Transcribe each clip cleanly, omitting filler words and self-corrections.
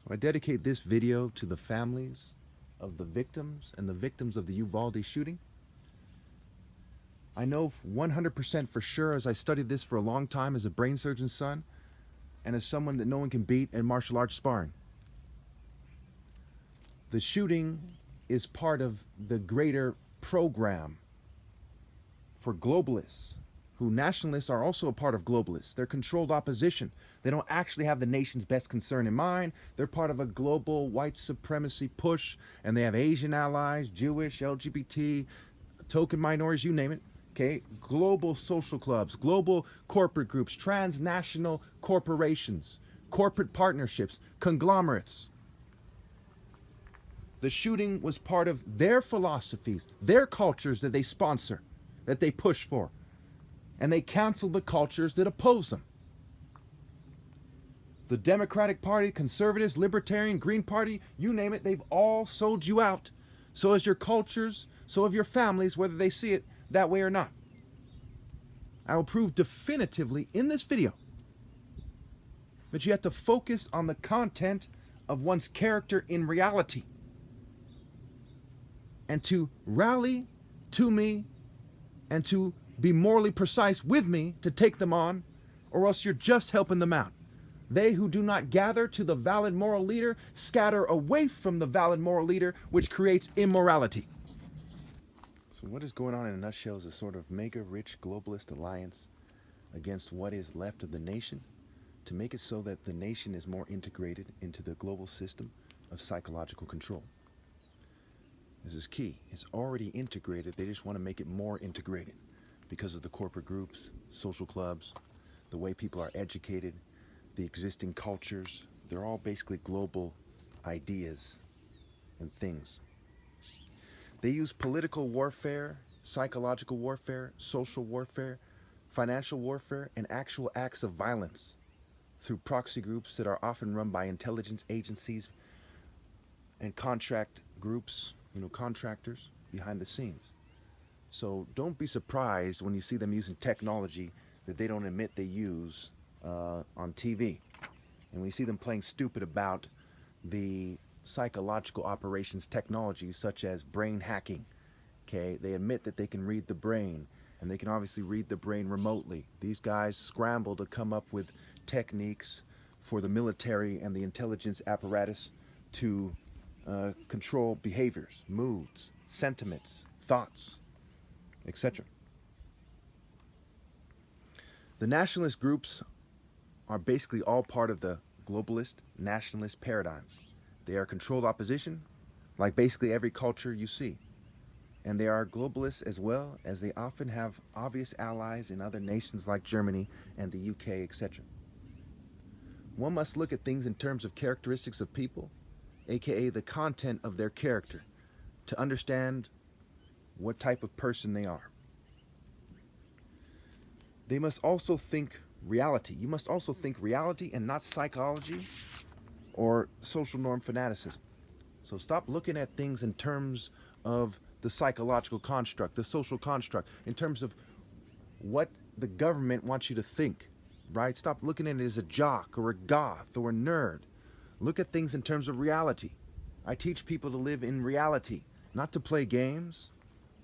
So I dedicate this video to the families of the victims and the victims of the Uvalde shooting. I know 100% for sure, as I studied this for a long time as a brain surgeon's son and as someone that no one can beat in martial arts sparring. The shooting is part of the greater program for globalists, who nationalists are also a part of globalists. They're controlled opposition. They don't actually have the nation's best concern in mind. They're part of a global white supremacy push, and they have Asian allies, Jewish, LGBT, token minorities, you name it. Okay, global social clubs, global corporate groups, transnational corporations, corporate partnerships, conglomerates. The shooting was part of their philosophies, their cultures that they sponsor, that they push for. And they cancel the cultures that oppose them. The Democratic Party, conservatives, libertarian, Green Party, you name it, they've all sold you out. So has your cultures, so have your families, whether they see it that way or not. I will prove definitively in this video that you have to focus on the content of one's character in reality, and to rally to me and to be morally precise with me to take them on, or else you're just helping them out. They who do not gather to the valid moral leader scatter away from the valid moral leader, which creates immorality. So what is going on in a nutshell is a sort of mega rich globalist alliance against what is left of the nation, to make it so that the nation is more integrated into the global system of psychological control. This is key. It's already integrated. They just want to make it more integrated because of the corporate groups, social clubs, the way people are educated, the existing cultures. They're all basically global ideas and things. They use political warfare, psychological warfare, social warfare, financial warfare, and actual acts of violence through proxy groups that are often run by intelligence agencies and contract groups, contractors behind the scenes. So don't be surprised when you see them using technology that they don't admit they use on TV. And when you see them playing stupid about the psychological operations technologies such as brain hacking. Okay, they admit that they can read the brain, and they can obviously read the brain remotely. These guys scramble to come up with techniques for the military and the intelligence apparatus to control behaviors, moods, sentiments, thoughts, etc. The nationalist groups are basically all part of the globalist nationalist paradigm. They are controlled opposition, like basically every culture you see. And they are globalists as well, as they often have obvious allies in other nations like Germany and the UK, etc. One must look at things in terms of characteristics of people, aka the content of their character, to understand what type of person they are. They must also think reality. You must also think reality and not psychology or social norm fanaticism. So stop looking at things in terms of the psychological construct, the social construct, in terms of what the government wants you to think, right? Stop looking at it as a jock or a goth or a nerd. Look at things in terms of reality. I teach people to live in reality, not to play games,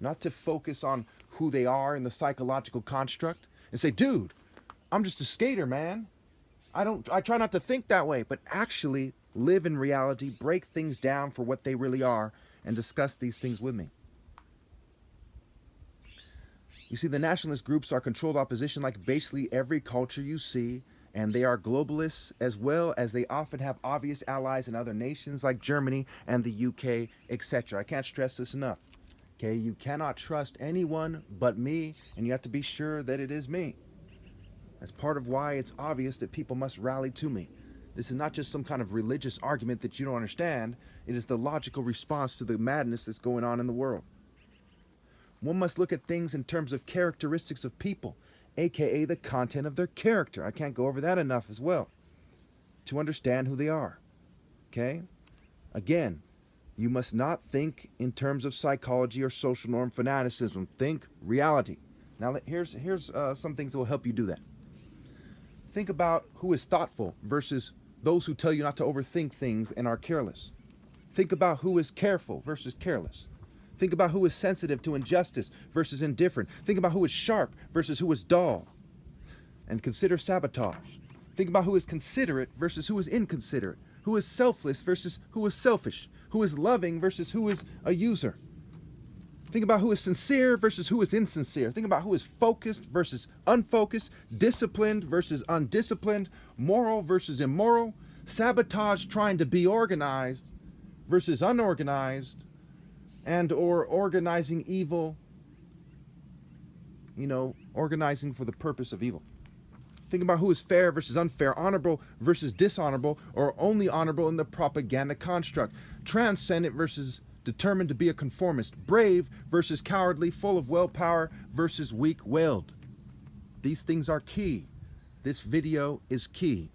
not to focus on who they are in the psychological construct and say, dude, I'm just a skater, man. I try not to think that way, but actually live in reality, break things down for what they really are, and discuss these things with me. You see, the nationalist groups are controlled opposition like basically every culture you see, and they are globalists as well, as they often have obvious allies in other nations like Germany and the UK, etc. I can't stress this enough. Okay, you cannot trust anyone but me, and you have to be sure that it is me. That's part of why it's obvious that people must rally to me. This is not just some kind of religious argument that you don't understand. It is the logical response to the madness that's going on in the world. One must look at things in terms of characteristics of people, aka the content of their character. I can't go over that enough as well, to understand who they are. Okay? Again, you must not think in terms of psychology or social norm fanaticism. Think reality. Now here's some things that will help you do that. Think about who is thoughtful versus those who tell you not to overthink things and are careless. Think about who is careful versus careless. Think about who is sensitive to injustice versus indifferent. Think about who is sharp versus who is dull. And consider sabotage. Think about who is considerate versus who is inconsiderate. Who is selfless versus who is selfish. Who is loving versus who is a user. Think about who is sincere versus who is insincere. Think about who is focused versus unfocused, disciplined versus undisciplined, moral versus immoral, sabotage trying to be organized versus unorganized, and or organizing evil, organizing for the purpose of evil. Think about who is fair versus unfair, honorable versus dishonorable, or only honorable in the propaganda construct, transcendent versus determined to be a conformist, brave versus cowardly, full of willpower versus weak-willed. These things are key. This video is key.